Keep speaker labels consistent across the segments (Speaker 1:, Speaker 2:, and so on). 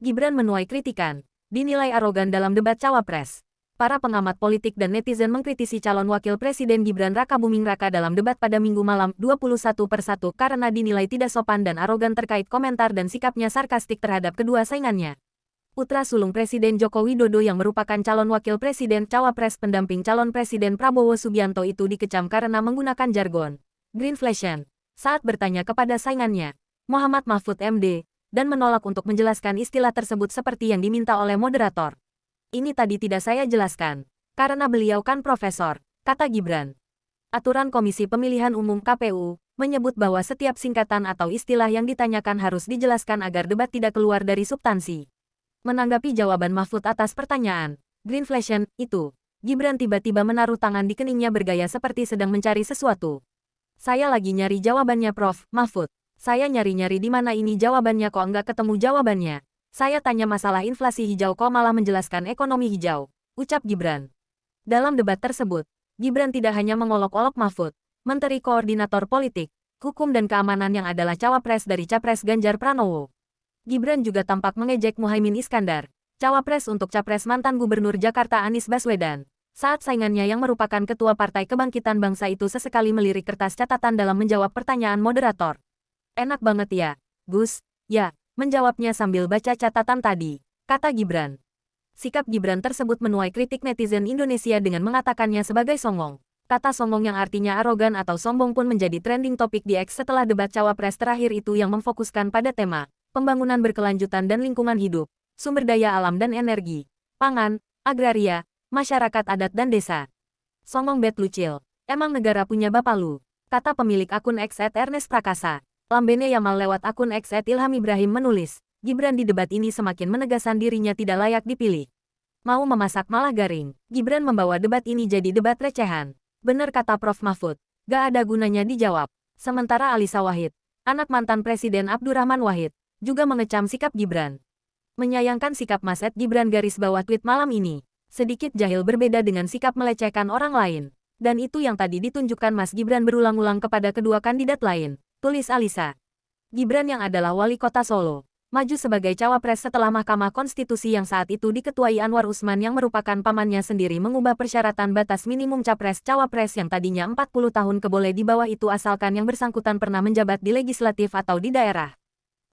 Speaker 1: Gibran menuai kritikan, dinilai arogan dalam debat Cawapres. Para pengamat politik dan netizen mengkritisi calon wakil presiden Gibran Rakabuming Raka dalam debat pada Minggu malam 21/1 karena dinilai tidak sopan dan arogan terkait komentar dan sikapnya sarkastik terhadap kedua saingannya. Putra sulung Presiden Joko Widodo yang merupakan calon wakil presiden Cawapres pendamping calon Presiden Prabowo Subianto itu dikecam karena menggunakan jargon Greenflation saat bertanya kepada saingannya, Muhammad Mahfud MD, dan menolak untuk menjelaskan istilah tersebut seperti yang diminta oleh moderator. Ini tadi tidak saya jelaskan, karena beliau kan profesor, kata Gibran. Aturan Komisi Pemilihan Umum KPU menyebut bahwa setiap singkatan atau istilah yang ditanyakan harus dijelaskan agar debat tidak keluar dari substansi. Menanggapi jawaban Mahfud atas pertanyaan, Greenflation, itu, Gibran tiba-tiba menaruh tangan di keningnya bergaya seperti sedang mencari sesuatu. Saya lagi nyari jawabannya Prof. Mahfud. Saya nyari-nyari di mana ini jawabannya kok nggak ketemu jawabannya. Saya tanya masalah inflasi hijau kok malah menjelaskan ekonomi hijau, ucap Gibran. Dalam debat tersebut, Gibran tidak hanya mengolok-olok Mahfud, Menteri Koordinator Politik, Hukum dan Keamanan yang adalah cawapres dari Capres Ganjar Pranowo. Gibran juga tampak mengejek Muhaimin Iskandar, cawapres untuk Capres mantan Gubernur Jakarta Anies Baswedan, saat saingannya yang merupakan Ketua Partai Kebangkitan Bangsa itu sesekali melirik kertas catatan dalam menjawab pertanyaan moderator. Enak banget ya, Gus, ya. Menjawabnya sambil baca catatan tadi, kata Gibran. Sikap Gibran tersebut menuai kritik netizen Indonesia dengan mengatakannya sebagai songong. Kata songong yang artinya arogan atau sombong pun menjadi trending topik di X setelah debat Cawapres terakhir itu yang memfokuskan pada tema pembangunan berkelanjutan dan lingkungan hidup, sumber daya alam dan energi, pangan, agraria, masyarakat adat dan desa. Songong bet lucil, emang negara punya bapak lu, kata pemilik akun X @Ernest Prakasa. Lambene Yamal lewat akun X @Ilham Ibrahim menulis, Gibran di debat ini semakin menegaskan dirinya tidak layak dipilih. Mau memasak malah garing, Gibran membawa debat ini jadi debat recehan. Bener kata Prof. Mahfud, gak ada gunanya dijawab. Sementara Alisa Wahid, anak mantan Presiden Abdurrahman Wahid, juga mengecam sikap Gibran. Menyayangkan sikap Mas Gibran garis bawah tweet malam ini, sedikit jahil berbeda dengan sikap melecehkan orang lain. Dan itu yang tadi ditunjukkan Mas Gibran berulang-ulang kepada kedua kandidat lain. Tulis Alisa. Gibran yang adalah wali kota Solo, maju sebagai cawapres setelah Mahkamah Konstitusi yang saat itu diketuai Anwar Usman yang merupakan pamannya sendiri mengubah persyaratan batas minimum capres-cawapres yang tadinya 40 tahun keboleh di bawah itu asalkan yang bersangkutan pernah menjabat di legislatif atau di daerah.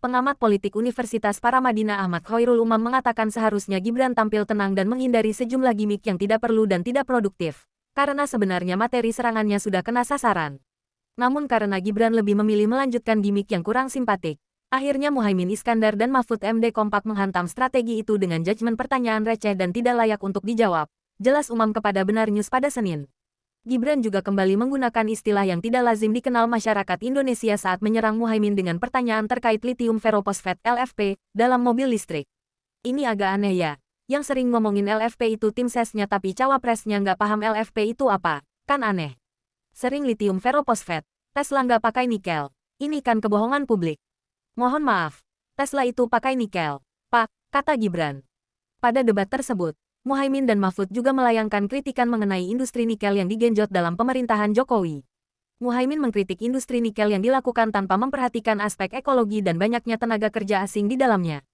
Speaker 1: Pengamat politik Universitas Paramadina Ahmad Khairul Umam mengatakan seharusnya Gibran tampil tenang dan menghindari sejumlah gimmick yang tidak perlu dan tidak produktif, karena sebenarnya materi serangannya sudah kena sasaran. Namun karena Gibran lebih memilih melanjutkan gimmick yang kurang simpatik, akhirnya Muhaimin Iskandar dan Mahfud MD kompak menghantam strategi itu dengan judgement pertanyaan receh dan tidak layak untuk dijawab, jelas Umam kepada Benar News pada Senin. Gibran juga kembali menggunakan istilah yang tidak lazim dikenal masyarakat Indonesia saat menyerang Muhaimin dengan pertanyaan terkait lithium ferrophosphate LFP dalam mobil listrik. Ini agak aneh ya, yang sering ngomongin LFP itu tim sesnya tapi cawapresnya nggak paham LFP itu apa, kan aneh. Sering lithium ferrophosphate, Tesla nggak pakai nikel. Ini kan kebohongan publik. Mohon maaf, Tesla itu pakai nikel, Pak, kata Gibran. Pada debat tersebut, Muhaimin dan Mahfud juga melayangkan kritikan mengenai industri nikel yang digenjot dalam pemerintahan Jokowi. Muhaimin mengkritik industri nikel yang dilakukan tanpa memperhatikan aspek ekologi dan banyaknya tenaga kerja asing di dalamnya.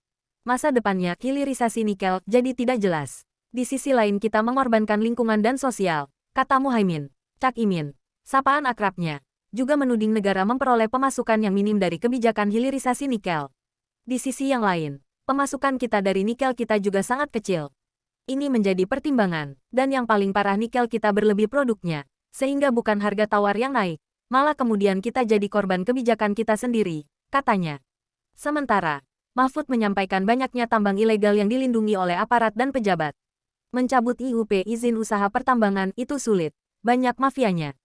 Speaker 1: Masa depannya hilirisasi nikel jadi tidak jelas. Di sisi lain kita mengorbankan lingkungan dan sosial, kata Muhaimin. Cak Imin, sapaan akrabnya, juga menuding negara memperoleh pemasukan yang minim dari kebijakan hilirisasi nikel. Di sisi yang lain, pemasukan kita dari nikel kita juga sangat kecil. Ini menjadi pertimbangan, dan yang paling parah nikel kita berlebih produknya, sehingga bukan harga tawar yang naik, malah kemudian kita jadi korban kebijakan kita sendiri, katanya. Sementara, Mahfud menyampaikan banyaknya tambang ilegal yang dilindungi oleh aparat dan pejabat. Mencabut IUP izin usaha pertambangan itu sulit, banyak mafianya.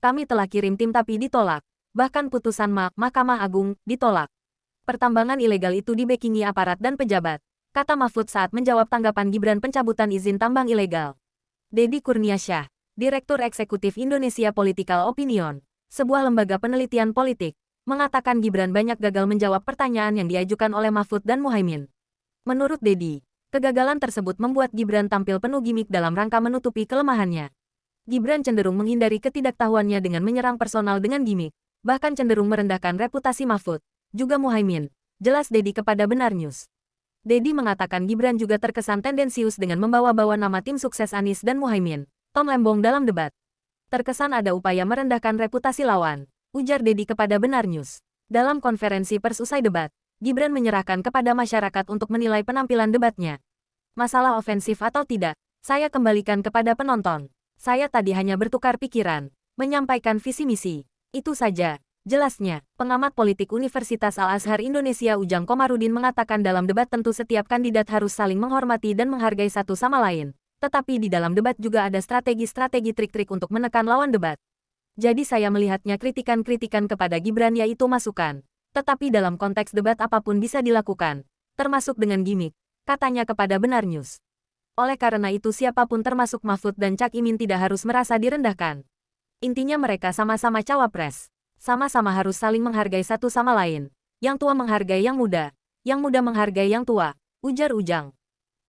Speaker 1: Kami telah kirim tim tapi ditolak. Bahkan putusan Mahkamah Agung ditolak. Pertambangan ilegal itu dibackingi aparat dan pejabat, kata Mahfud saat menjawab tanggapan Gibran pencabutan izin tambang ilegal. Dedi Kurniasyah, Direktur Eksekutif Indonesia Political Opinion, sebuah lembaga penelitian politik, mengatakan Gibran banyak gagal menjawab pertanyaan yang diajukan oleh Mahfud dan Muhaimin. Menurut Dedi, kegagalan tersebut membuat Gibran tampil penuh gimmick dalam rangka menutupi kelemahannya. Gibran cenderung menghindari ketidaktahuannya dengan menyerang personal dengan gimmick, bahkan cenderung merendahkan reputasi Mahfud, juga Muhaimin, jelas Dedi kepada Benar News. Dedi mengatakan Gibran juga terkesan tendensius dengan membawa-bawa nama tim sukses Anies dan Muhaimin, Tom Lembong dalam debat. Terkesan ada upaya merendahkan reputasi lawan, ujar Dedi kepada Benar News. Dalam konferensi pers usai debat, Gibran menyerahkan kepada masyarakat untuk menilai penampilan debatnya. Masalah ofensif atau tidak, saya kembalikan kepada penonton. Saya tadi hanya bertukar pikiran, menyampaikan visi misi. Itu saja. Jelasnya, pengamat politik Universitas Al-Azhar Indonesia Ujang Komarudin mengatakan dalam debat tentu setiap kandidat harus saling menghormati dan menghargai satu sama lain. Tetapi di dalam debat juga ada strategi-strategi trik-trik untuk menekan lawan debat. Jadi saya melihatnya kritikan-kritikan kepada Gibran yaitu masukan. Tetapi dalam konteks debat apapun bisa dilakukan, termasuk dengan gimmick, katanya kepada Benar News. Oleh karena itu siapapun termasuk Mahfud dan Cak Imin tidak harus merasa direndahkan. Intinya mereka sama-sama cawapres. Sama-sama harus saling menghargai satu sama lain. Yang tua menghargai yang muda menghargai yang tua, ujar Ujang.